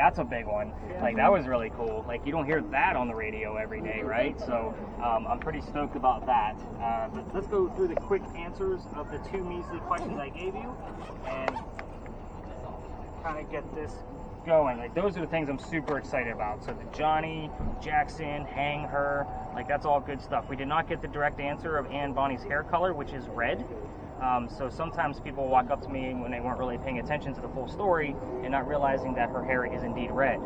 that's a big one. Like, that was really cool. Like, you don't hear that on the radio every day, right? So I'm pretty stoked about that. But let's go through the quick answers of the 2 measly questions I gave you and kind of get this going. Like, those are the things I'm super excited about. So the Johnny, Jackson, hang her, like, that's all good stuff. We did not get the direct answer of Anne Bonny's hair color, which is red. So sometimes people walk up to me when they weren't really paying attention to the full story and not realizing that her hair is indeed red.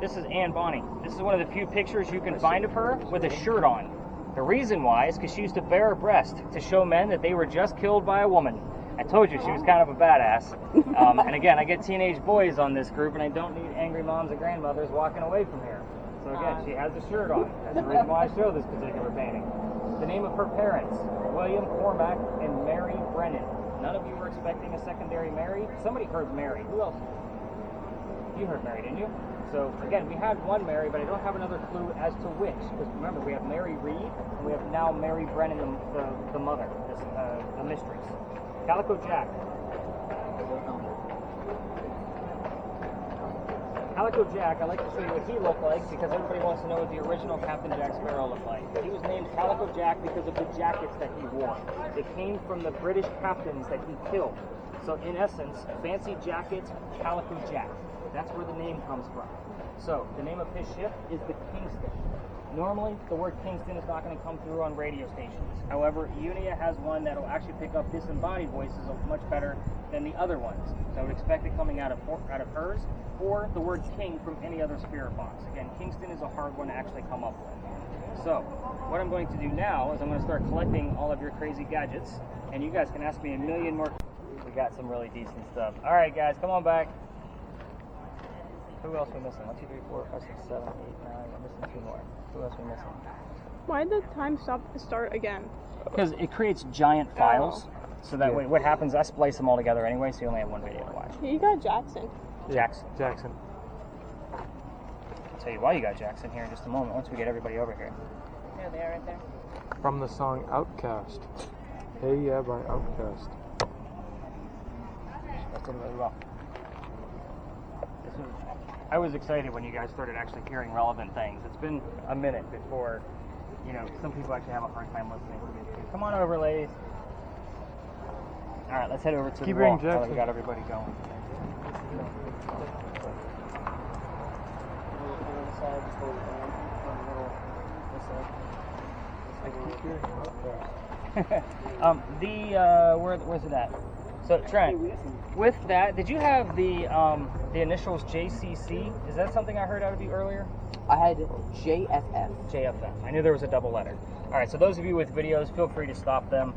This is Anne Bonny. This is one of the few pictures you can find of her with a shirt on. The reason why is because she used to bare her breast to show men that they were just killed by a woman. I told you she was kind of a badass. And again, I get teenage boys on this group, and I don't need angry moms and grandmothers walking away from here. So again, she has a shirt on. That's the reason why I show this particular painting. The name of her parents, William Cormack and Mary Brennan. None of you were expecting a secondary Mary. Somebody heard Mary. Who else? You heard Mary, didn't you? So again, we had one Mary, but I don't have another clue as to which. Because remember, we have Mary Reed, and we have now Mary Brennan, the mother, the mistress. Calico Jack. Calico Jack, I like to show you what he looked like because everybody wants to know what the original Captain Jack Sparrow looked like. He was named Calico Jack because of the jackets that he wore. They came from the British captains that he killed. So in essence, fancy jacket, Calico Jack. That's where the name comes from. So the name of his ship is the Kingston. Normally, the word Kingston is not going to come through on radio stations. However, Yunia has one that will actually pick up disembodied voices much better than the other ones. So I would expect it coming out of hers, or the word king from any other spirit box. Again, Kingston is a hard one to actually come up with. So what I'm going to do now is I'm going to start collecting all of your crazy gadgets, and you guys can ask me a million more. We got some really decent stuff. All right, guys, come on back. Who else are we missing? 1, 2, 3, 4, 5, 6, 7, 8, 9. I'm missing 2 more. Who else are we missing? Why did the time start again? Because it creates giant files. So that way, what happens, I splice them all together anyway, so you only have one video to watch. You got Jackson. Jackson. I'll tell you why you got Jackson here in just a moment, once we get everybody over here. There they are right there. From the song Outcast. Hey Yeah by Outcast. That did really well. I was excited when you guys started actually hearing relevant things. It's been a minute before, you know, some people actually have a hard time listening to me. Come on over, ladies. All right, let's head over to the wall now that we got everybody going. Where's it at? So Trent, with that, did you have the initials JCC? Is that something I heard out of you earlier? I had JFF. JFF. I knew there was a double letter. All right, so those of you with videos, feel free to stop them.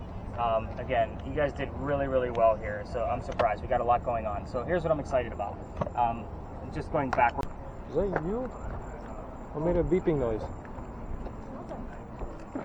Again, you guys did really, really well here, so I'm surprised. We got a lot going on. So here's what I'm excited about. Just going backward. Is that you? I made a beeping noise.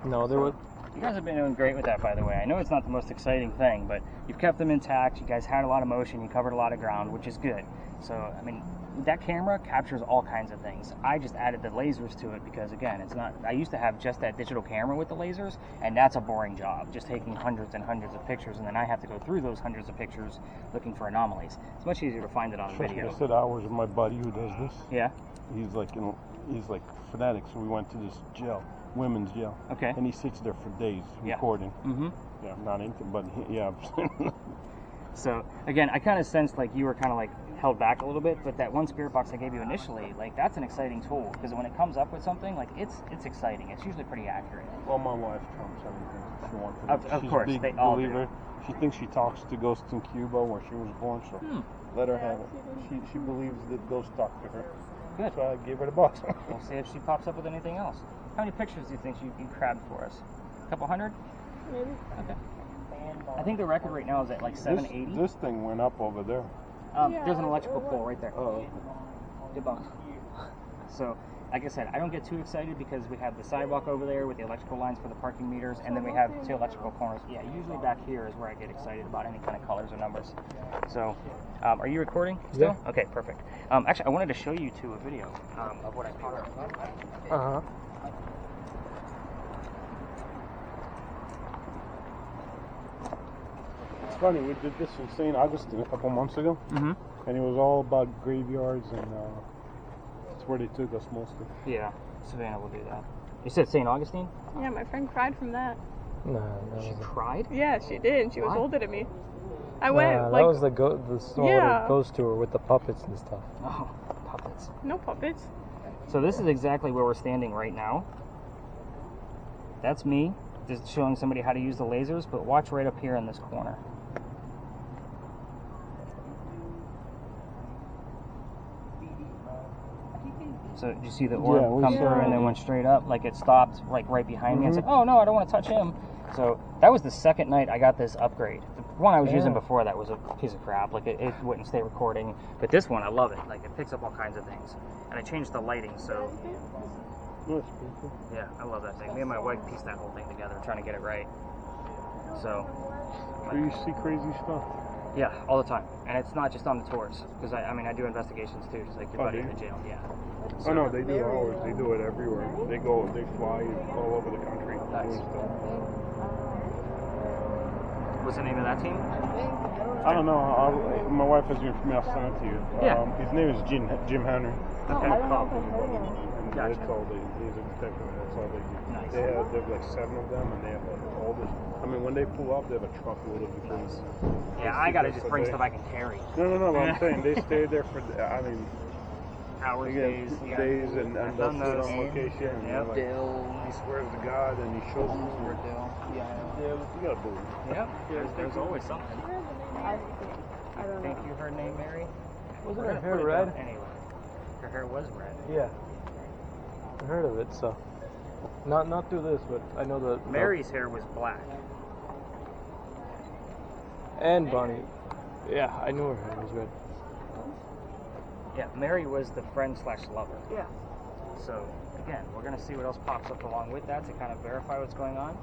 No, there was... You guys have been doing great with that, by the way. I know it's not the most exciting thing, but you've kept them intact. You guys had a lot of motion. You covered a lot of ground, which is good. So, I mean, that camera captures all kinds of things. I just added the lasers to it because, again, it's not... I used to have just that digital camera with the lasers, and that's a boring job, just taking hundreds and hundreds of pictures, and then I have to go through those hundreds of pictures looking for anomalies. It's much easier to find it on video. I said hours with my buddy who does this. Yeah? He's like fanatic, so we went to this jail. Women's jail. Okay. And he sits there for days recording. Mm-hmm. Yeah, not into, but yeah. So again, I kind of sensed like you were kind of like held back a little bit, but that one spirit box I gave you initially, like that's an exciting tool because when it comes up with something, like it's exciting. It's usually pretty accurate. Well, my wife trumps everything. She wants to. Of course, big they all believer. do. She thinks she talks to ghosts in Cuba where she was born, so let her have it. She believes that ghosts talk to her. Good. So I gave her the box. We'll see if she pops up with anything else. How many pictures do you think you grabbed for us? A couple hundred? Maybe. Okay. I think the record right now is at like 780. This thing went up over there. There's an electrical pole right there. Oh. Debunked. So, like I said, I don't get too excited because we have the sidewalk over there with the electrical lines for the parking meters, and then we have 2 electrical corners. Yeah, usually back here is where I get excited about any kind of colors or numbers. So, are you recording still? Yeah. Okay, perfect. Actually, I wanted to show you a video of what I caught. Uh-huh. It's funny, we did this in St. Augustine a couple months ago. Mm-hmm. And it was all about graveyards, and that's where they took us mostly. Yeah, Savannah will do that. You said St. Augustine? Yeah, my friend cried from that. No, She cried? Yeah, she did. She was Why? older than me. I went that like was the small Yeah. little ghost tour with the puppets and stuff. Oh, puppets. no puppets. So this is exactly where we're standing right now. That's me, just showing somebody how to use the lasers, but watch right up here in this corner. So did you see the orb Yeah, we come saw through and it. then went straight up, like it stopped like right behind me and said, "Oh no, I don't want to touch him." So that was the second night I got this upgrade. The one I was using before that was a piece of crap, like it wouldn't stay recording. But this one, I love it. Like it picks up all kinds of things, and I changed the lighting. So No, it's pretty cool. yeah, I love that thing. Me and my wife pieced that whole thing together, trying to get it right. So So you see crazy stuff. yeah, all the time, and it's not just on the tours because I mean I do investigations too, just like your Oh, buddy do in you? the jail. Yeah. Oh no, they do ours. They do it everywhere. They fly all over the country Nice. doing stuff. What's the name of that team? I don't know. My wife has your information. I'll send it to you. Yeah. His name is Jim Henry. Okay. He's a cop. And Gotcha. that's all he's a detective. That's all they do. Nice. They have like 7 of them, and they have like all this. I mean, when they pull up, they have a truckload of things. Yeah, I gotta just bring stuff I can carry. No. But I'm saying they stay there for. I mean, Hours, again, days, yeah. days, and I've they'll done put it those. on location. And Yep. they're like, he swears to God, and he shows them. Yeah, you gotta believe. Yep, there's always something. I don't Think you heard name Mary? Wasn't We're her gonna hair put it red? down anyway. Her hair was red. Yeah. I heard of it, so. Not through this, but I know the Mary's hair was black. and Bonnie. Yeah, I knew her hair was red. Yeah, Mary was the friend / lover. Yeah. So again, we're gonna see what else pops up along with that to kind of verify what's going on.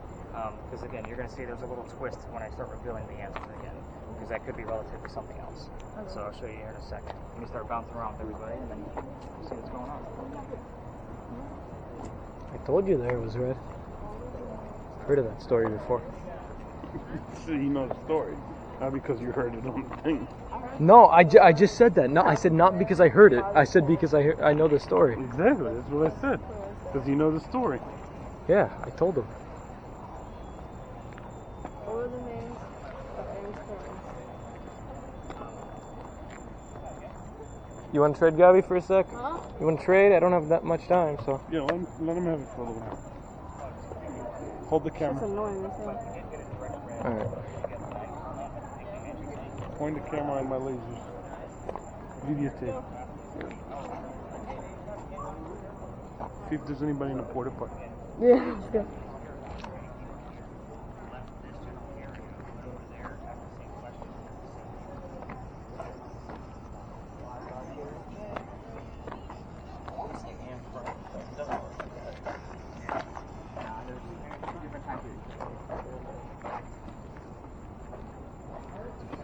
Because again, you're gonna see there's a little twist when I start revealing the answers again, because that could be relative to something else. So I'll show you here in a second. Let me start bouncing around with everybody, and then we'll see what's going on. I told you the hair was red. Heard of that story before. So you know the story, not because you heard it on the thing. No, I just said that. No, I said not because I heard it. I said because I know the story. Exactly, that's what I said. Because you know the story. Yeah, I told him. What were the names of Amy's parents? You want to trade Gabby for a sec? Huh? You want to trade? I don't have that much time, so. Yeah, let him have it for a little while. Hold the That's camera. annoying as hell. All right. Point the camera on my lasers. Videotape. See if there's anybody in the porta potty. Yeah, let's go.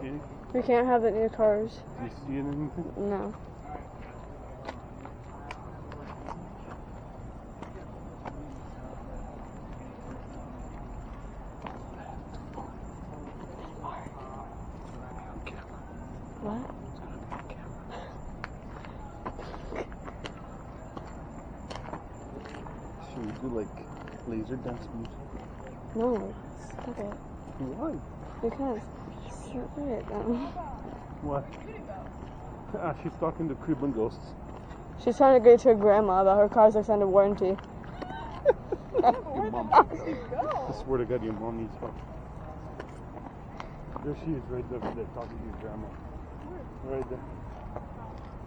Do you see? We can't have it near cars. Do you see anything? No. What? Should we do like laser dance music? No. Stop it. Why? Because. Stop it. What? She's talking to Creeping Ghosts. She's trying to get to her grandma about her car's extended warranty. Your mom I swear to God, your mom needs help. There she is, right there, talking to your grandma. Right there.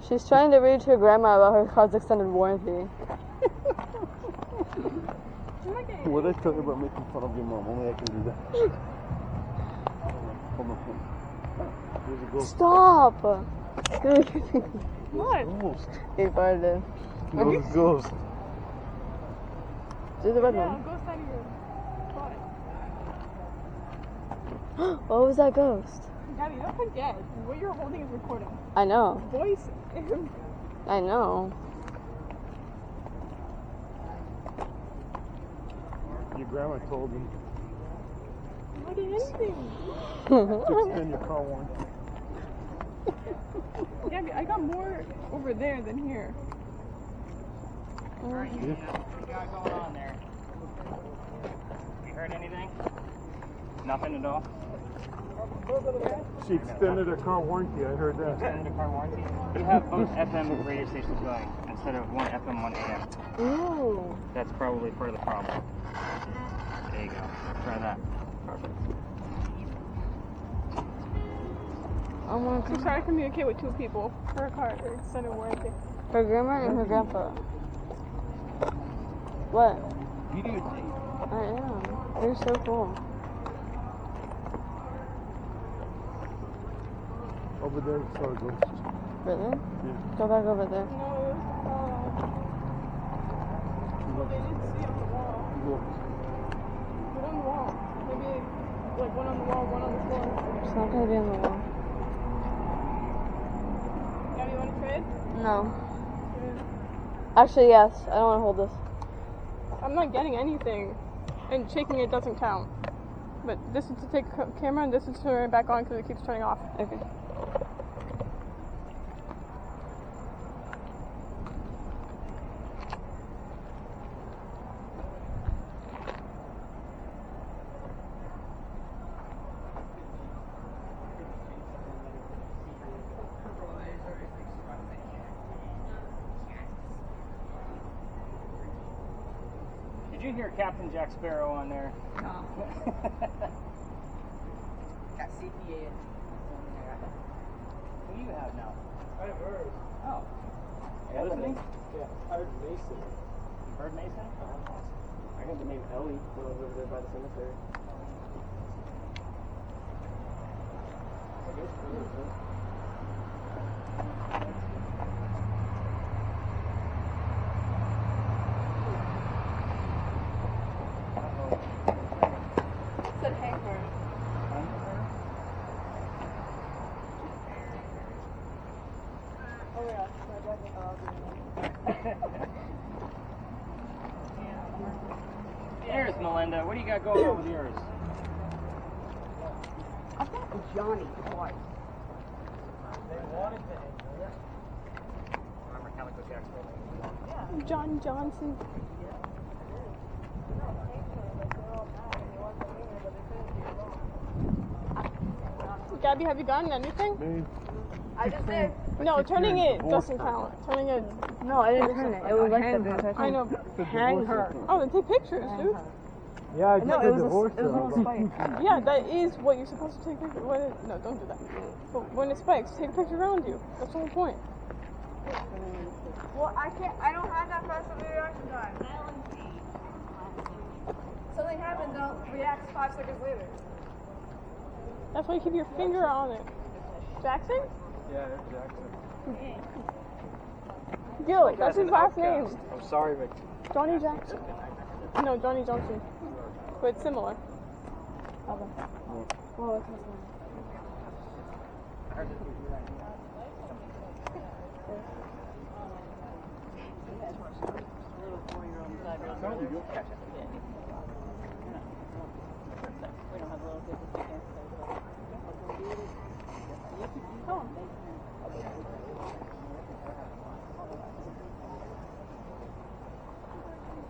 She's trying to reach her grandma about her car's extended warranty. What I tell you about making fun of your mom? Only I can do that. Hold on. There's a ghost. Stop! What? Ghost. He farted. There's a ghost. Do the red one. What was that ghost? Gabby, don't forget, what you're holding is recording. I know. Voice is... I know. Your grandma told me What did anything? to extend your car warranty. Yeah, I got more over there than here. Alright, what do you got going on there? You heard anything? Nothing at all? She extended her car warranty, I heard that. Extended a car warranty? You have both FM radio stations going instead of one FM, one AM. Ooh. That's probably part of the problem. There you go. Try that. Perfect. She's trying to communicate with two people for a car for extended warranty. Her grandma and her grandpa. What? I am. They're so cool. Over there, you saw a ghost. Really? Yeah. Go back over there. No, they didn't see on the wall. Look. Put on the wall. Maybe like one on the wall, one on the floor. It's not gonna be on the wall. Yeah, you want to trade? No. Actually, yes. I don't want to hold this. I'm not getting anything, and shaking it doesn't count. But this is to take camera, and this is to turn it back on because it keeps turning off. Okay. Did you hear Captain Jack Sparrow on there? No. Got CPA. Who do you have now? I have hers. Oh. Are you listening? Yeah, I heard Mason. You heard Mason? I heard the name Ellie when I was over there by the cemetery. I guess Said hang her. Oh yeah. There's Melinda. What do you got going on with yours? I've got Johnny twice. Remember Calico Jack Sparrow? John Johnson. Gabby, have you gotten anything? Me? I just did. No, turning it doesn't count. Turning it. No, I didn't turn it. It was like the I know. hang her. Oh, then take pictures, dude. Yeah, I No, just it did was divorce a little though. spike. Yeah, that is what you're supposed to take pictures. No, don't do that. But when it spikes, take a picture around you. That's the whole point. Well, I can't. I don't have that fast of a reaction time. Something happens, I'll react 5 seconds later. That's why you keep your finger on it. Jackson? Yeah, it's Jackson. Gil, that's his last name. I'm sorry, Mick. Johnny Jackson. No, Johnny Johnson. But it's similar. Okay. Well, it's this one.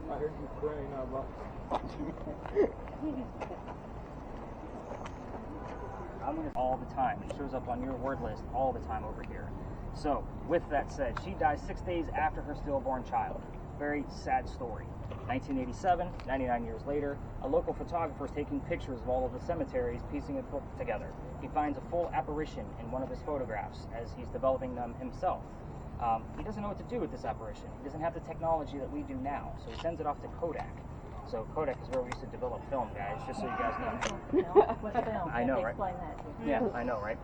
I heard you crying out loud. I'm gonna all the time. It shows up on your word list all the time over here. So, with that said, she dies 6 days after her stillborn child. Very sad story. 1987, 99 years later, a local photographer is taking pictures of all of the cemeteries, piecing it together. He finds a full apparition in one of his photographs as he's developing them himself. He doesn't know what to do with this apparition. He doesn't have the technology that we do now, so he sends it off to Kodak. So Kodak is where we used to develop film, guys, just so you guys know. What's film? I know, right? Explain that to me. Yeah, I know, right?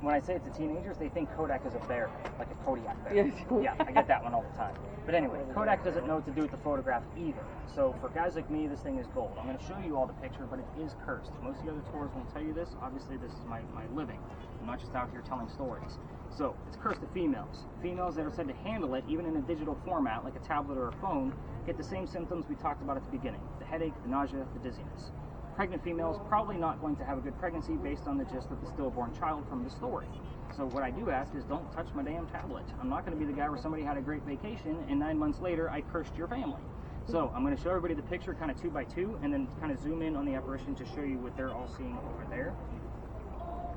When I say it to teenagers, they think Kodak is a bear, like a Kodiak bear. Yes. Yeah, I get that one all the time. But anyway, Kodak doesn't know what to do with the photograph either. So for guys like me, this thing is gold. I'm going to show you all the picture, but it is cursed. Most of the other tours won't tell you this. Obviously, this is my living. I'm not just out here telling stories. So it's cursed to females. Females that are said to handle it, even in a digital format, like a tablet or a phone, get the same symptoms we talked about at the beginning. The headache, the nausea, the dizziness. Pregnant females probably not going to have a good pregnancy based on the gist of the stillborn child from the story. So what I do ask is don't touch my damn tablet. I'm not going to be the guy where somebody had a great vacation and 9 months later I cursed your family. So I'm going to show everybody the picture kind of 2 by 2 and then kind of zoom in on the apparition to show you what they're all seeing over there.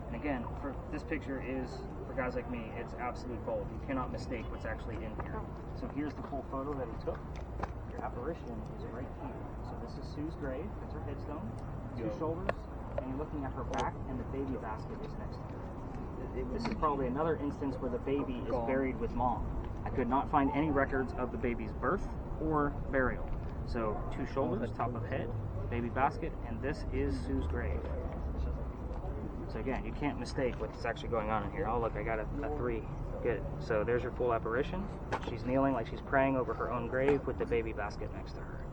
And again, for this picture is, for guys like me, it's absolute gold. You cannot mistake what's actually in here. So here's the full photo that he took. Your apparition is right here. So this is Sue's grave. That's her headstone. 2 shoulders. And you're looking at her back, and the baby basket is next to her. This is probably another instance where the baby is buried with mom. I could not find any records of the baby's birth or burial. So 2 shoulders, top of head, baby basket, and this is Sue's grave. So again, you can't mistake what's actually going on in here. Oh look, I got a 3. Good. So there's your full apparition. She's kneeling like she's praying over her own grave with the baby basket next to her.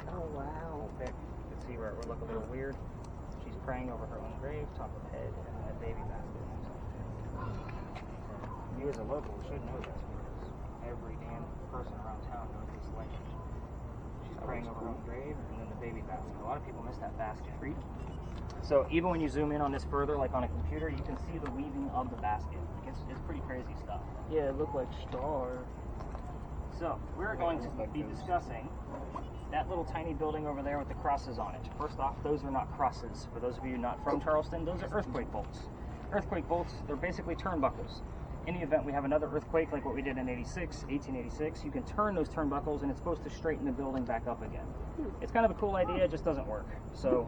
Oh wow. Okay. You can see where it would look a little weird. She's praying over her own grave, top of head, and then a baby basket next to her. You as a local should know this because every damn person around town knows this legend. She's praying over her own grave, and then the baby basket. A lot of people miss that basket. So even when you zoom in on this further, like on a computer, you can see the weaving of the basket. It's pretty crazy stuff. Yeah, it looked like star. So we're going to be discussing that little tiny building over there with the crosses on it. First off, those are not crosses. For those of you not from Charleston, those are earthquake bolts. Earthquake bolts, they're basically turnbuckles. In the event we have another earthquake like what we did in 1886, you can turn those turnbuckles and it's supposed to straighten the building back up again. It's kind of a cool idea, it just doesn't work. So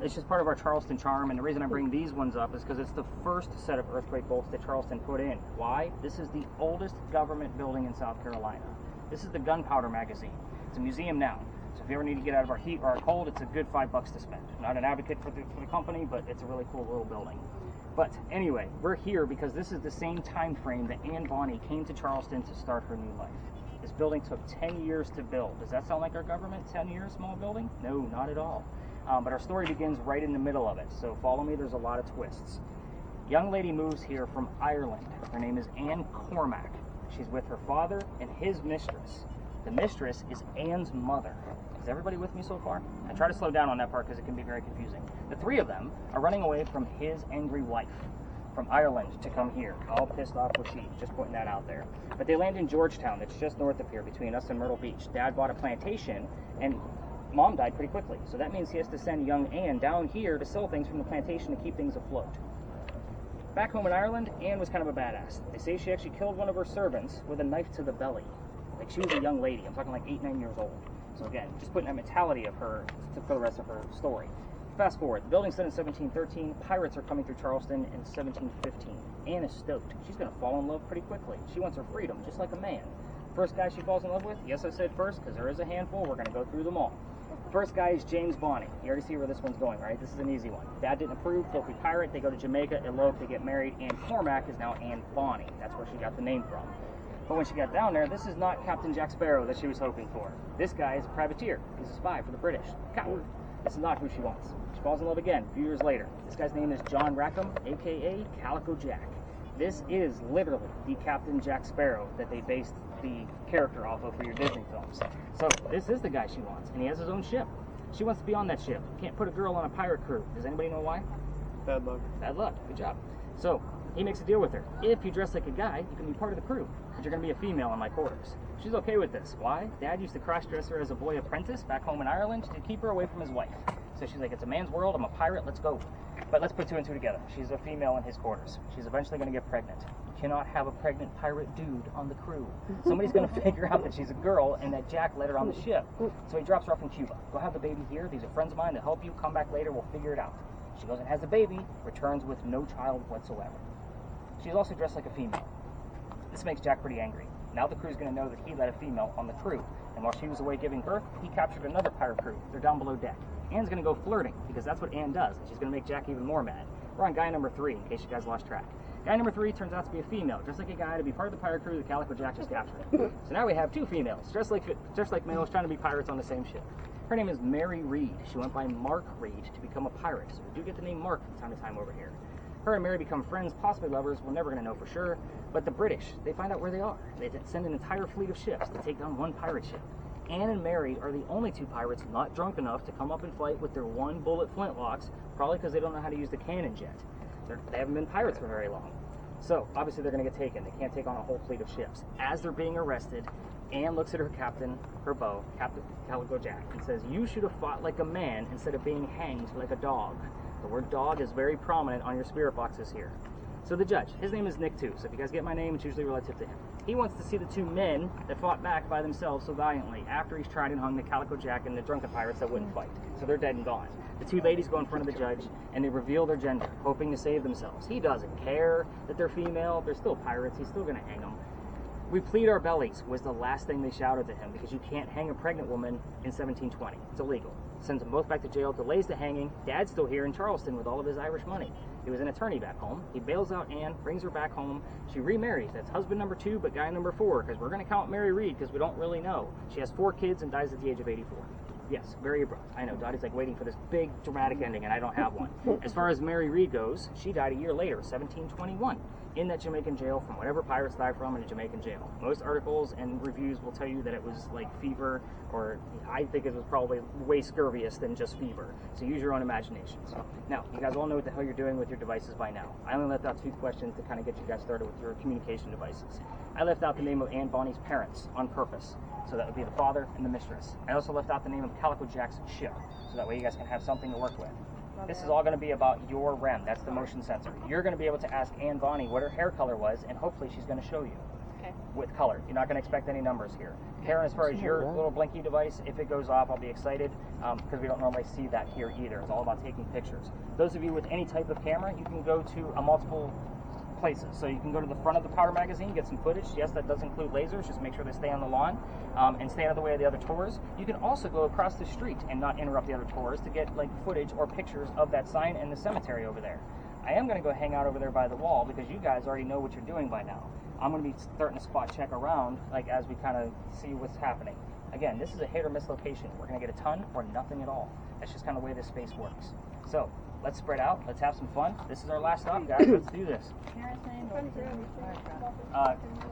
it's just part of our Charleston charm, and the reason I bring these ones up is because it's the first set of earthquake bolts that Charleston put in. Why? This is the oldest government building in South Carolina. This is the gunpowder magazine. It's a museum now. So if you ever need to get out of our heat or our cold, it's a good $5 to spend. I'm not an advocate for the company, but it's a really cool little building. But anyway, we're here because this is the same time frame that Anne Bonny came to Charleston to start her new life. This building took 10 years to build. Does that sound like our government? 10 years, small building? No, not at all. But our story begins right in the middle of it. So follow me, there's a lot of twists. Young lady moves here from Ireland. Her name is Anne Cormack. She's with her father and his mistress. The mistress is Anne's mother. Is everybody with me so far? I try to slow down on that part because it can be very confusing. The 3 of them are running away from his angry wife from Ireland to come here. All pissed off with sheep, just putting that out there. But they land in Georgetown, that's just north of here, between us and Myrtle Beach. Dad bought a plantation, and Mom died pretty quickly. So that means he has to send young Anne down here to sell things from the plantation to keep things afloat. Back home in Ireland, Anne was kind of a badass. They say she actually killed one of her servants with a knife to the belly. Like, she was a young lady. I'm talking like 8, 9 years old. So again, just putting that mentality of her for the rest of her story. Fast forward, the building's set in 1713. Pirates are coming through Charleston in 1715. Anne is stoked. She's going to fall in love pretty quickly. She wants her freedom, just like a man. First guy she falls in love with, yes, I said first, because there is a handful. We're going to go through them all. First guy is James Bonny. You already see where this one's going, right? This is an easy one. Dad didn't approve, filthy pirate. They go to Jamaica, elope, they get married. Anne Cormack is now Anne Bonny. That's where she got the name from. But when she got down there, this is not Captain Jack Sparrow that she was hoping for. This guy is a privateer. He's a spy for the British. Coward. This is not who she wants. She falls in love again a few years later. This guy's name is John Rackham, a.k.a. Calico Jack. This is literally the Captain Jack Sparrow that they based the character off of for your Disney films. So this is the guy she wants, and he has his own ship. She wants to be on that ship. You can't put a girl on a pirate crew. Does anybody know why? Bad luck. Bad luck. Good job. So he makes a deal with her. If you dress like a guy, you can be part of the crew, but you're going to be a female in my quarters. She's okay with this. Why? Dad used to cross-dress her as a boy apprentice back home in Ireland to keep her away from his wife. So she's like, it's a man's world, I'm a pirate, let's go. But let's put 2 and 2 together. She's a female in his quarters. She's eventually going to get pregnant. You cannot have a pregnant pirate dude on the crew. Somebody's going to figure out that she's a girl and that Jack let her on the ship. So he drops her off in Cuba. Go have the baby here. These are friends of mine that help you. Come back later, we'll figure it out. She goes and has the baby, returns with no child whatsoever. She's also dressed like a female. This makes Jack pretty angry. Now the crew's going to know that he let a female on the crew. And while she was away giving birth, he captured another pirate crew. They're down below deck. Anne's going to go flirting, because that's what Anne does. And she's going to make Jack even more mad. We're on guy number 3, in case you guys lost track. Guy number 3 turns out to be a female, dressed like a guy to be part of the pirate crew that Calico Jack just captured. So now we have 2 females, dressed like males, trying to be pirates on the same ship. Her name is Mary Reed. She went by Mark Reed to become a pirate. So we do get the name Mark from time to time over here. Her and Mary become friends, possibly lovers. We're never going to know for sure. But the British, they find out where they are. They send an entire fleet of ships to take down one pirate ship. Anne and Mary are the only two pirates not drunk enough to come up and fight with their one bullet flintlocks, probably because they don't know how to use the cannon yet. They haven't been pirates for very long. So, obviously they're going to get taken. They can't take on a whole fleet of ships. As they're being arrested, Anne looks at her captain, her beau, Captain Calico Jack, and says, "You should have fought like a man instead of being hanged like a dog." The word dog is very prominent on your spirit boxes here. So the judge, his name is Nick too, so if you guys get my name, it's usually relative to him. He wants to see the two men that fought back by themselves so valiantly after he's tried and hung the Calico Jack and the drunken pirates that wouldn't fight. So they're dead and gone. The two ladies go in front of the judge and they reveal their gender, hoping to save themselves. He doesn't care that they're female, they're still pirates, he's still going to hang them. "We plead our bellies," was the last thing they shouted to him, because you can't hang a pregnant woman in 1720. It's illegal. Sends them both back to jail, delays the hanging. Dad's still here in Charleston with all of his Irish money. He was an attorney back home. He bails out Anne, brings her back home. She remarries. That's husband number 2, but guy number 4, because we're going to count Mary Reed because we don't really know. She has 4 kids and dies at the age of 84. Yes, very abrupt. I know, Dottie's like waiting for this big dramatic ending, and I don't have one. As far as Mary Reed goes, she died a year later, 1721, in that Jamaican jail from whatever pirates died from in a Jamaican jail. Most articles and reviews will tell you that it was like fever, or I think it was probably way scurvious than just fever. So use your own imaginations. Now, you guys all know what the hell you're doing with your devices by now. I only left out 2 questions to kind of get you guys started with your communication devices. I left out the name of Anne Bonny's parents on purpose. So that would be the father and the mistress. I also left out the name of Calico Jack's ship, so that way you guys can have something to work with. This is all going to be about your REM. That's the motion sensor. You're going to be able to ask Anne Bonny what her hair color was, and hopefully she's going to show you. Okay. With color. You're not going to expect any numbers here. Karen, as far as your little blinky device, if it goes off, I'll be excited, because we don't normally see that here either. It's all about taking pictures. Those of you with any type of camera, you can go to a multiple places. So you can go to the front of the powder magazine, get some footage. Yes, that does include lasers. Just make sure they stay on the lawn and stay out of the way of the other tours. You can also go across the street and not interrupt the other tours to get like footage or pictures of that sign and the cemetery over there. I am going to go hang out over there by the wall because you guys already know what you're doing by now. I'm going to be starting to spot check around like as we kind of see what's happening. Again, this is a hit or miss location. We're going to get a ton or nothing at all. That's just kind of the way this space works. So let's spread out. Let's have some fun. This is our last stop, guys. Let's do this.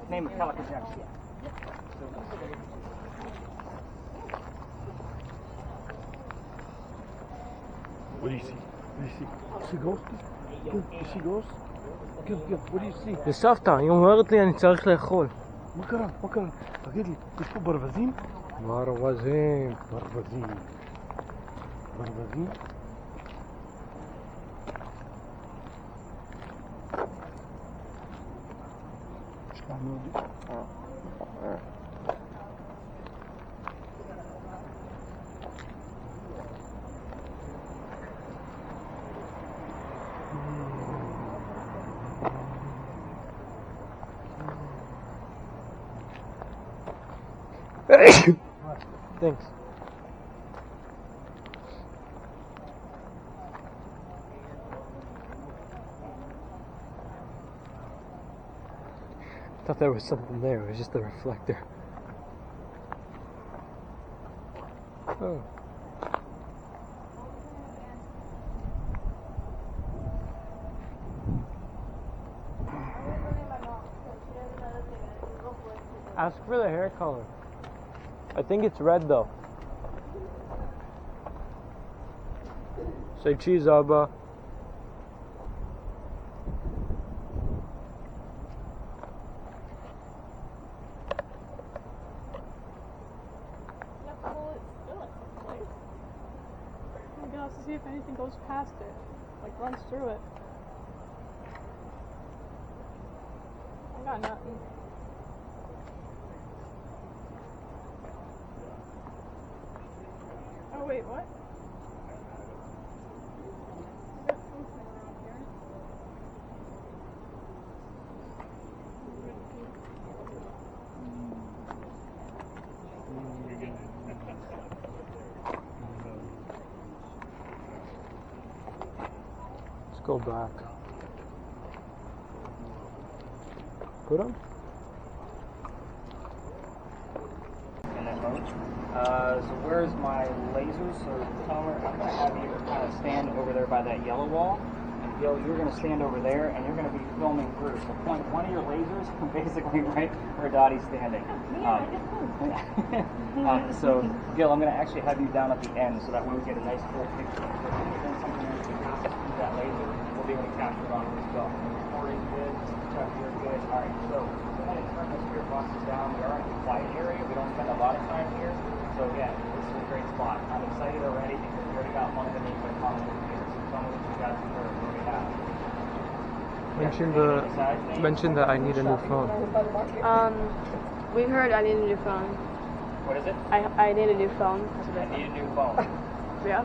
Name of Calico Jack. What do you see? What do you see? You see ghosts? You see ghosts? What do you see? זה סבתא, היא אומרת לי אני צריך לאכול. מה קרה? מה קרה? תגיד לי, יש פה ברווזים? ברווזים. ברווזים. ברווזים? Thanks. I thought there was something there. It was just the reflector. Oh. Ask for the hair color. I think it's red though. Say cheese, Abba. To see if anything goes past it, like runs through it. I got nothing. Oh wait, what? I got something around here. Go back. Put them. In that mode. So where's my lasers? So Tomer, I'm going to have you kind of stand over there by that yellow wall and Gil, you're going to stand over there and you're going to be filming through. So point one of your lasers basically right where Dottie's standing. So Gil, I'm going to actually have you down at the end so that way we get a nice full picture. So if there's something else that passes through that laser, we'll be able to capture it on it as well. Recording good, Chuck, you're good. All right, so go ahead and turn the spirit boxes down. We are in a quiet area. We don't spend a lot of time here. So again, this is a great spot. I'm excited already because we already got one of the names I commented here. So tell me what you guys have heard. What do we have? Mention that I need a new phone. We heard I need a new phone. What is it? I need a new phone. I need a new phone. Yeah.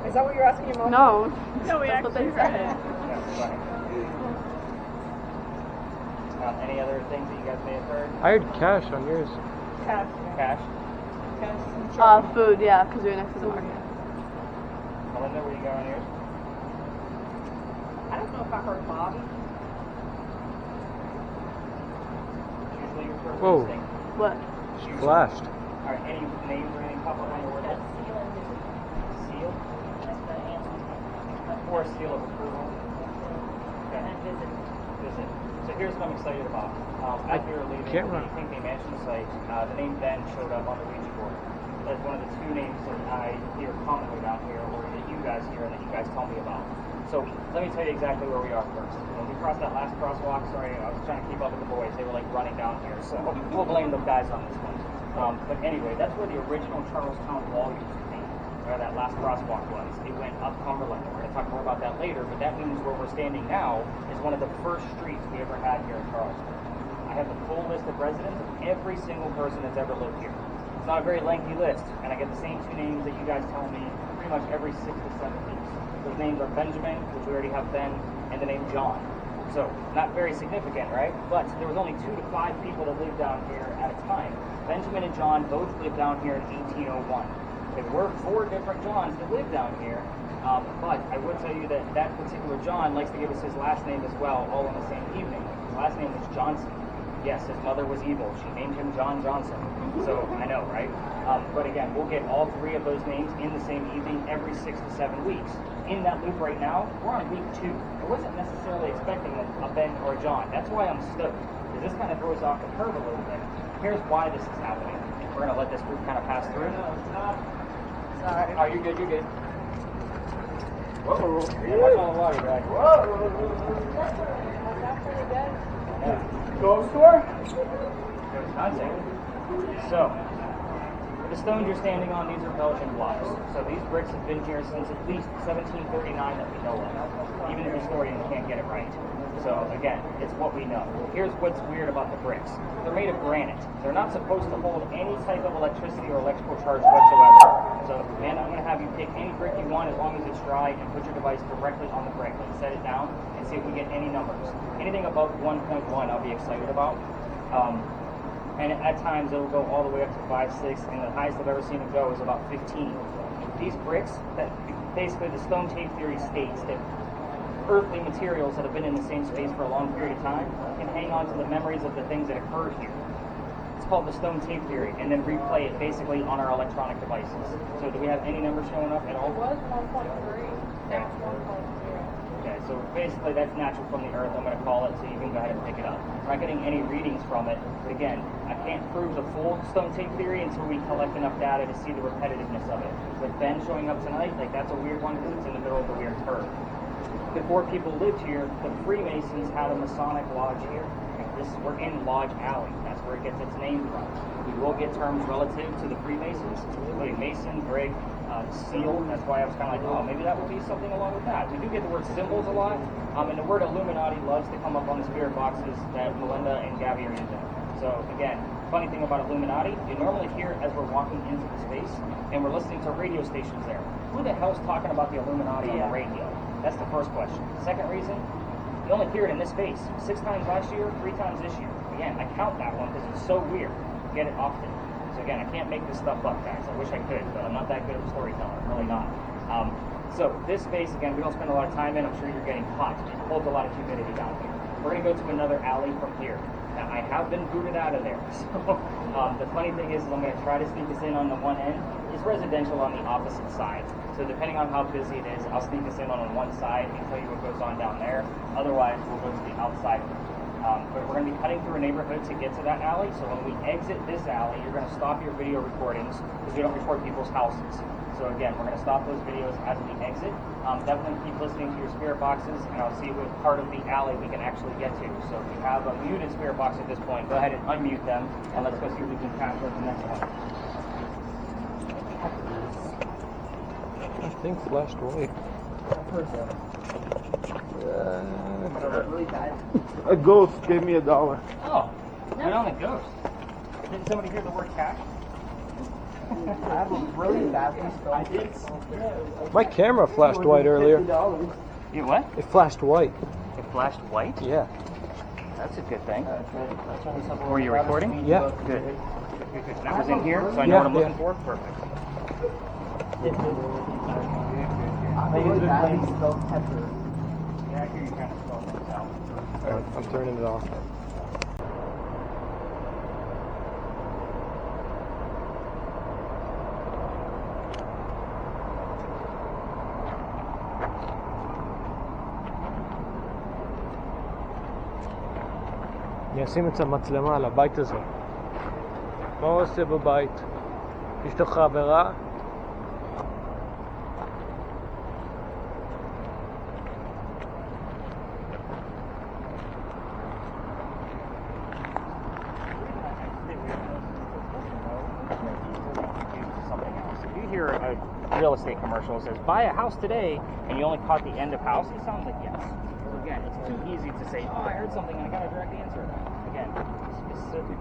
Is that what you're asking your mom? No. No, we That's what they actually heard said. it. Yeah, go ahead. Any other things that you guys may have heard? I heard cash on yours. Cash. Cash? Food, yeah, because we were next to the market. Melinda, where you going yours? I don't know if I heard Bobby. Usually your first Whoa. instinct. What? She flashed. All right, any names or anything pop up on your word? Seal? Or a seal of approval? Okay. Visit. So here's what I'm excited about. As we were leaving, I think they mentioned the site, the name Ben showed up on the Ouija board. That's one of the two names that I hear commonly down here, or that you guys hear and that you guys tell me about. So let me tell you exactly where we are first. When we crossed that last crosswalk, sorry, I was trying to keep up with the boys. They were like running down here, so we'll blame the guys on this one. But anyway, that's where the original Charlestown wall used to be, where that last crosswalk was. It went up Cumberland. We're going to talk more about that later, but that means where we're standing now is one of the first streets we ever had here in Charleston. I have the full list of residents of every single person that's ever lived here. It's not a very lengthy list, and I get the same two names that you guys tell me pretty much every 6 to 7 weeks. Those names are Benjamin, which we already have Ben, and the name John. So, not very significant, right? But there was only 2 to 5 people that lived down here at a time. Benjamin and John both lived down here in 1801. There were 4 different Johns that lived down here, but I would tell you that that particular John likes to give us his last name as well, all in the same evening. His last name was Johnson. Yes, his mother was evil. She named him John Johnson. So, I know, right? But again, we'll get all 3 of those names in the same evening every 6 to 7 weeks. In that loop right now, we're on week 2. I wasn't necessarily expecting a Ben or a John. That's why I'm stoked, because this kind of throws off the curve a little bit. Here's why this is happening. We're going to let this group kind of pass through. Sorry. Oh, you're good, you're good. Whoa. Yeah, watch all the water, guys. Whoa. Yeah. Go store? So, the stones you're standing on, these are Belgian blocks. So these bricks have been here since at least 1739 that we know of. Even the historians can't get it right. So again, it's what we know. Here's what's weird about the bricks. They're made of granite. They're not supposed to hold any type of electricity or electrical charge whatsoever. So, man, I'm going to have you pick any brick you want as long as it's dry and put your device directly on the brick. Let's set it down and see if we get any numbers. Anything above 1.1 I'll be excited about. And at times it will go all the way up to 5, 6, and the highest I've ever seen it go is about 15. These bricks, that basically the stone tape theory states that earthly materials that have been in the same space for a long period of time can hang on to the memories of the things that occurred here. It's called the stone tape theory, and then replay it basically on our electronic devices. So do we have any numbers showing up at all? It was 1.3. Okay. Now it's 1.0. Okay, so basically that's natural from the earth, I'm going to call it, so you can go ahead and pick it up. I'm not getting any readings from it, but again, I can't prove the full stone tape theory until we collect enough data to see the repetitiveness of it. With Ben showing up tonight, like that's a weird one because it's in the middle of the weird curve. Before people lived here, the Freemasons had a Masonic lodge here. We're in Lodge Alley. That's where it gets its name from. We will get terms relative to the Freemasons, including Mason, Brig, Seal. That's why I was kind of like, oh, maybe that would be something along with that. We do get the word symbols a lot, and the word Illuminati loves to come up on the spirit boxes that Melinda and Gabby are using. So again, funny thing about Illuminati, you normally hear it as we're walking into the space, and we're listening to radio stations there. Who the hell's talking about the Illuminati on the radio? That's the first question. Second reason, you only hear it in this space. 6 times last year, 3 times this year. Again, I count that one because it's so weird. I get it often. So again, I can't make this stuff up, guys. I wish I could, but I'm not that good of a storyteller. I'm really not. So this space, again, we don't spend a lot of time in. I'm sure you're getting hot. It holds a lot of humidity down here. We're going to go to another alley from here. Now, I have been booted out of there. So the funny thing is I'm going to try to sneak us in on the one end. It's residential on the opposite side. So depending on how busy it is, I'll sneak us in on one side and tell you what goes on down there. Otherwise, we'll go to the outside. But we're going to be cutting through a neighborhood to get to that alley. So when we exit this alley, you're going to stop your video recordings because we don't record people's houses. So again, we're going to stop those videos as we exit. Definitely keep listening to your spirit boxes, and I'll see what part of the alley we can actually get to. So if you have a muted spirit box at this point, go ahead and unmute them, and let's go see if we can capture the next one. I think flashed white. A ghost gave me $1. Oh, right on the ghost. Didn't somebody hear the word cash? I have a really badly spelled it. My camera flashed white earlier. You what? It flashed white. It flashed white? Yeah. That's a good thing. Were you recording? Yeah. Good. That was in here, so I know what I'm looking for? Perfect. I really badly spelled pepper. Yeah, I hear you kind of spell things out. Alright, I'm turning it off. אני אשים את המצלמה על הבית הזה. מה הוא עושה בבית? יש לך עבירה? Real estate commercial says buy a house today and you only caught the end of house, it sounds like yes. So again, it's too easy to say, oh, I heard something and I got a direct answer. Again, specific.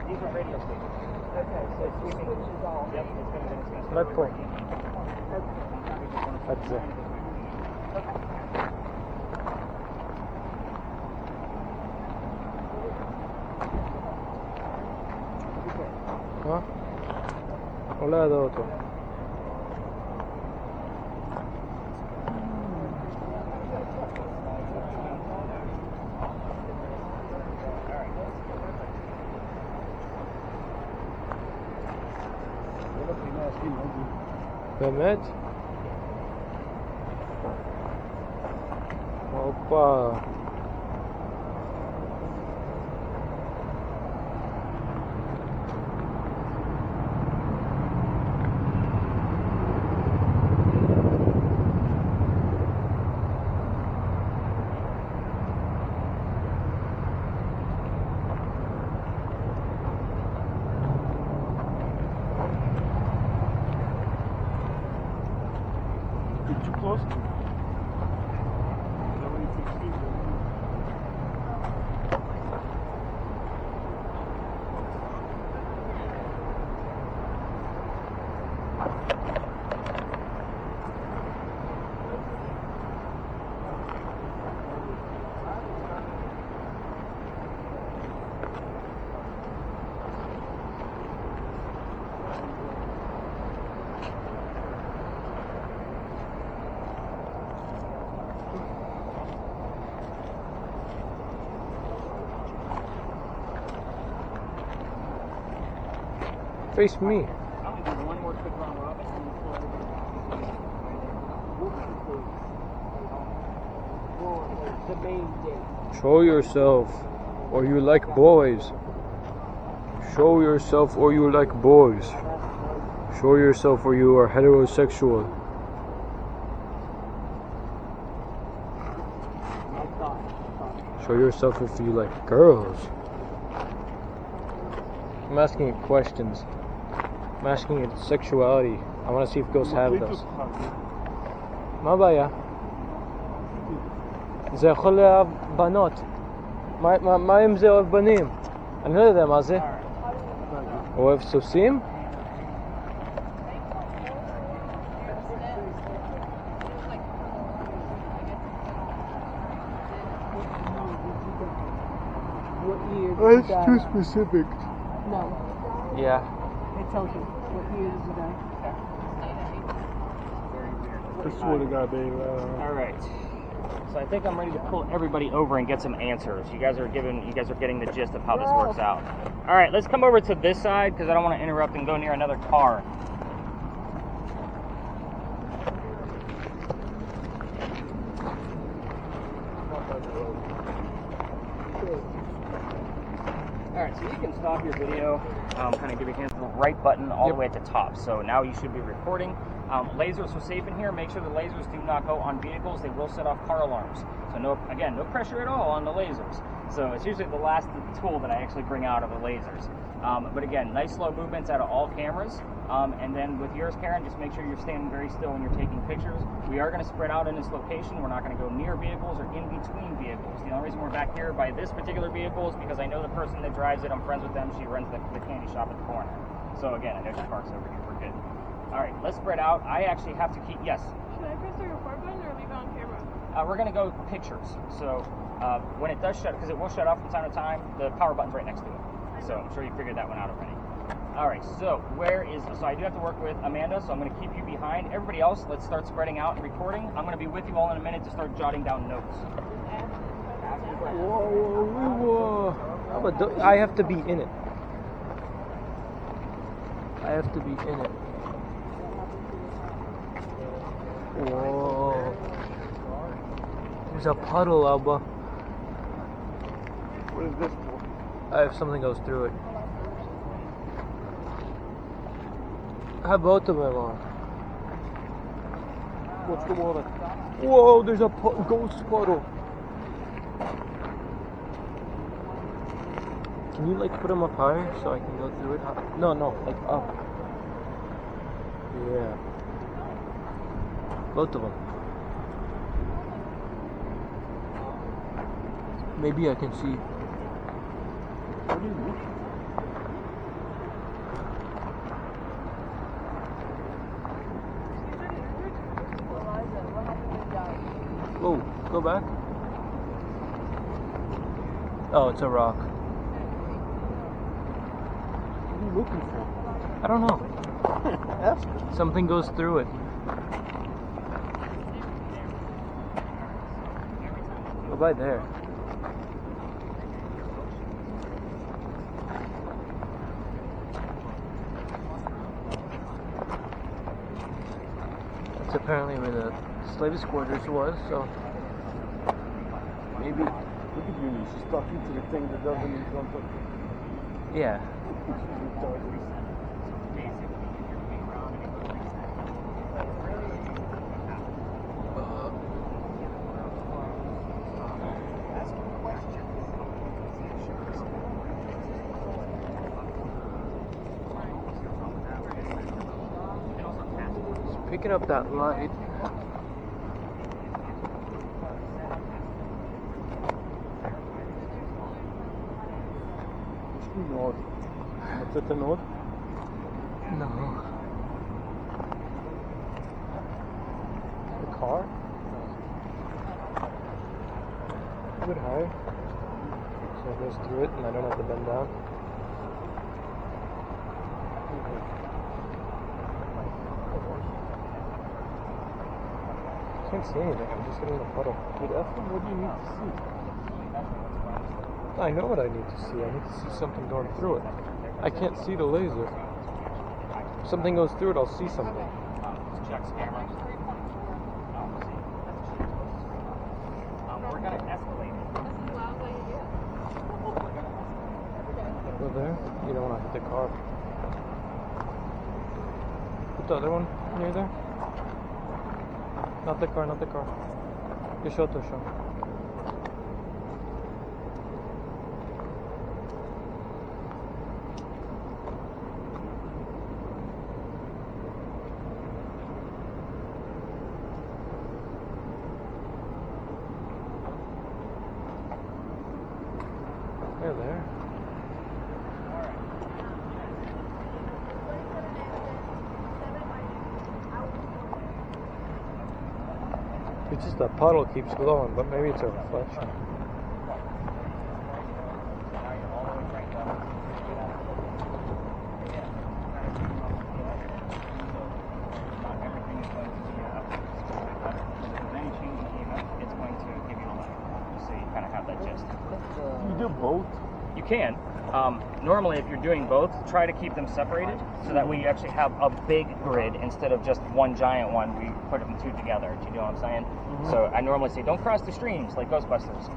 These are radio stations. Okay, so it's switches off. Yep, it's gonna Let's play. That's it. עולה עד האוטו. באמת? הופה. Too close? Face me. I'm gonna do one more quick round robin and then pull everybody. The main date. Show yourself, or you like boys. Show yourself, or you like boys. Show yourself, or you are heterosexual. Show yourself if you like girls. I'm asking you questions. I'm asking you sexuality. I want to see if girls have those. מה הבעיה? זה יכול לאהב בנות. מה אם זה אוהב בנים? אני לא יודע מה זה. אוהב סוסים? That's too specific. No, Yeah. it tells you what year did you die. I swear to God, babe. All right. So I think I'm ready to pull everybody over and get some answers. You guys are getting the gist of how this works out. All right, let's come over to this side because I don't want to interrupt and go near another car. All right, so you can stop your video, kind of give your hands the right button all the way at the top. So now you should be recording. Lasers are safe in here. Make sure the lasers do not go on vehicles. They will set off car alarms. So no pressure at all on the lasers. So it's usually the last tool that I actually bring out of the lasers. But again, nice slow movements out of all cameras. And then with yours, Karen, just make sure you're standing very still when you're taking pictures. We are going to spread out in this location. We're not going to go near vehicles or in between vehicles. The only reason we're back here by this particular vehicle is because I know the person that drives it. I'm friends with them. She runs the candy shop at the corner. So again, I know she parks over here. We're good. All right, let's spread out. I actually have to keep, yes? Should I press the record button or leave it on camera? We're going to go pictures. So when it does shut, because it will shut off from time to time, the power button's right next to it. So I'm sure you figured that one out already. All right, so so I do have to work with Amanda, so I'm going to keep you behind. Everybody else, let's start spreading out and recording. I'm going to be with you all in a minute to start jotting down notes. Whoa. I have to be in it. I have to be in it. Whoa. There's a puddle, Alba. What is this for? I have something goes through it. I have both of them on. What's the water? Whoa, there's a ghost puddle. Can you like put them up higher so I can go through it? No, like up. Yeah. Both of them. Maybe I can see. What do you mean? Whoa, go back. Oh, it's a rock. What are you looking for? I don't know. Ask her. Something goes through it. Go by there. That's apparently where the slaves' quarters was, so maybe. Look at Yunia. She's talking to the thing that doesn't jump up. Yeah. It's picking up that light. Nod. What's it, a nod? No. The car? A bit higher. So it goes through it and I don't have to bend down. I can't see anything, I'm just getting in a puddle. But ask him, what do you need to see? I know what I need to see. I need to see something going through it. I can't see the laser. If something goes through it, I'll see something. Check's camera. We're going to escalate it. Go there. You don't want to hit the car. Put the other one near there. Not the car, not the car. Yoshoto, show. They're there. It's just that puddle keeps glowing, but maybe it's a reflection. both? You can. Normally, if you're doing both, try to keep them separated so that way you actually have a big grid instead of just one giant one. We put them two together. Do you know what I'm saying? So I normally say, don't cross the streams like Ghostbusters.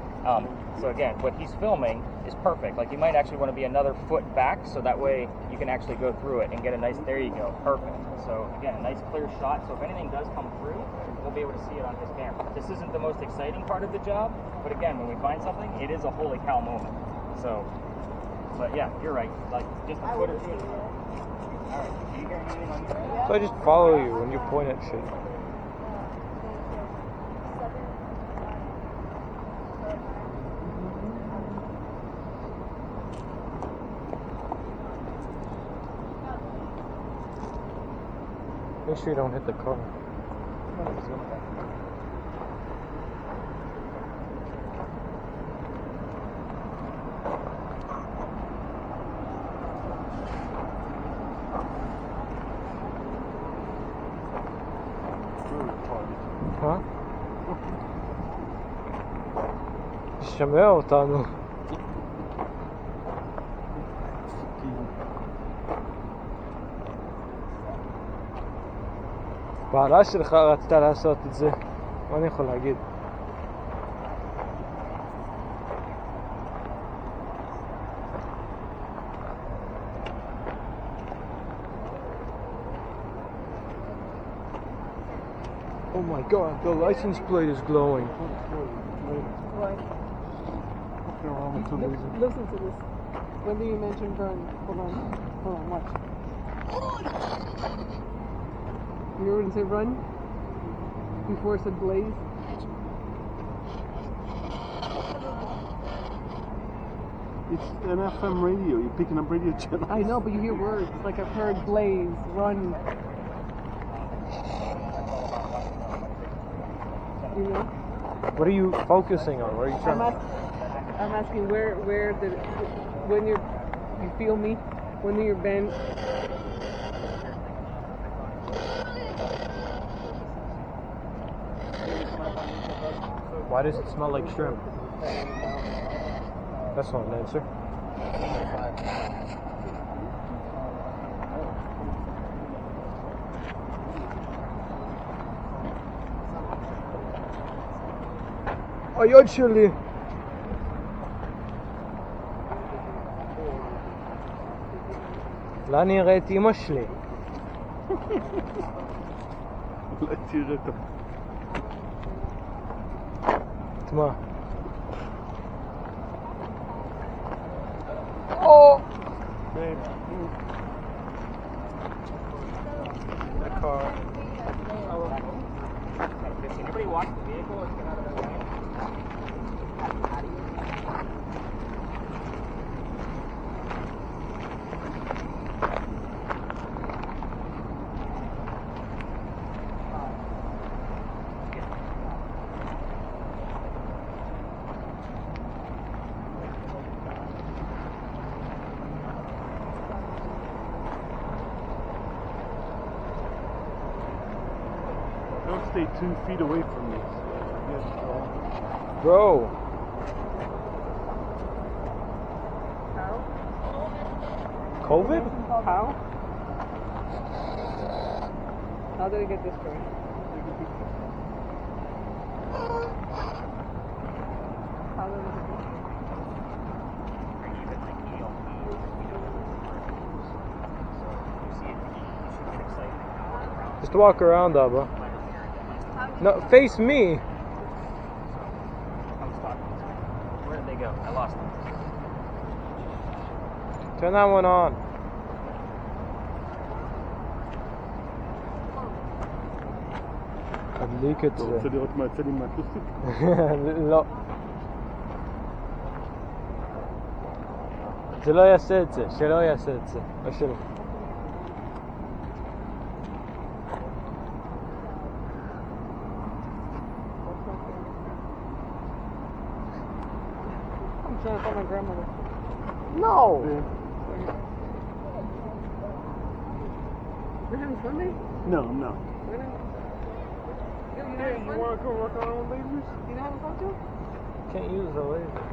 So again, what he's filming is perfect. Like you might actually want to be another foot back so that way you can actually go through it and get a nice, there you go, perfect. So again, a nice clear shot. So if anything does come through, we'll be able to see it on his camera. This isn't the most exciting part of the job, but again, when we find something, it is a holy cow moment. So, but yeah, you're right. Like just a foot or two. All right. Do you hear anything on your end? So I just follow you when you point at shit. Make sure you don't hit the car. Huh? שומע אותנו. בעלה שלך רצתה לעשות את זה. מה אני יכול להגיד? Oh my god, the license plate is glowing. Why? Listen to this. When do you mention burn? Hold on, watch. You were going to say run? Before it said blaze? It's an FM radio. You're picking up radio channels. I know, but you hear words. Like I've heard blaze, run. You know? What are you focusing on? What are you trying I'm asking where when you feel me? When you're bent? Why does it smell like shrimp? That's not an answer. היד שלי. לאן נראה את אמא שלי? אולי תראה את את מה? Oh! Babe. That car. Does anybody watch the vehicle? Let's get out of their way. Don't stay 2 feet away from me. Bro. COVID? How? How did I get this far? How did I get this far? Just walk around, Abba. No, face me. Where did they go? I lost them. Turn that one on. תדליק את אתה זה. רוצה לראות מה יצא לי מהאקוסטיק? לא. זה לא יעשה את זה, שלא יעשה את זה. לא שלא. I'm trying to call my grandmother. No! We're having Sunday? No, I'm not. We're not. You want to come work on our lasers? You know how to talk to? Can't use the laser.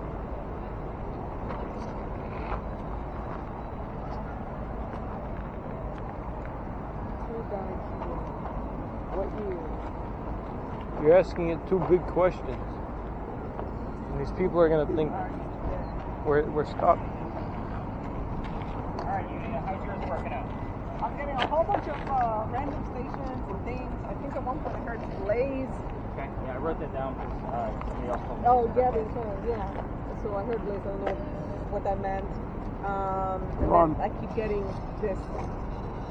You're asking it two big questions. And these people are gonna think we're stuck. Alright, Yunia, how's yours working out? I'm getting a whole bunch of random stations and things. I think at one point I heard Blaze. Okay, yeah, I wrote that down because somebody else told me. Oh, yeah, they said, yeah. So I heard Blaze. I don't know what that meant. And then I keep getting this.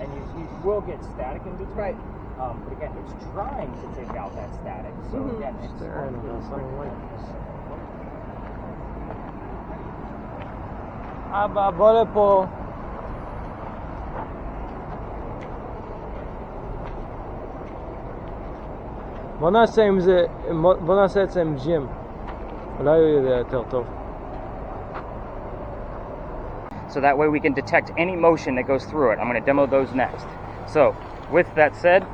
And you will get static in between. Right. But again, it's trying to take out that static. So again, it's Staring at something like this. Aba, bole po. בוא נעשה את זה עם ג'ים. אולי הוא יודע יותר טוב. So that way we can detect any motion that goes through it. I'm going to demo those next. So, with that said,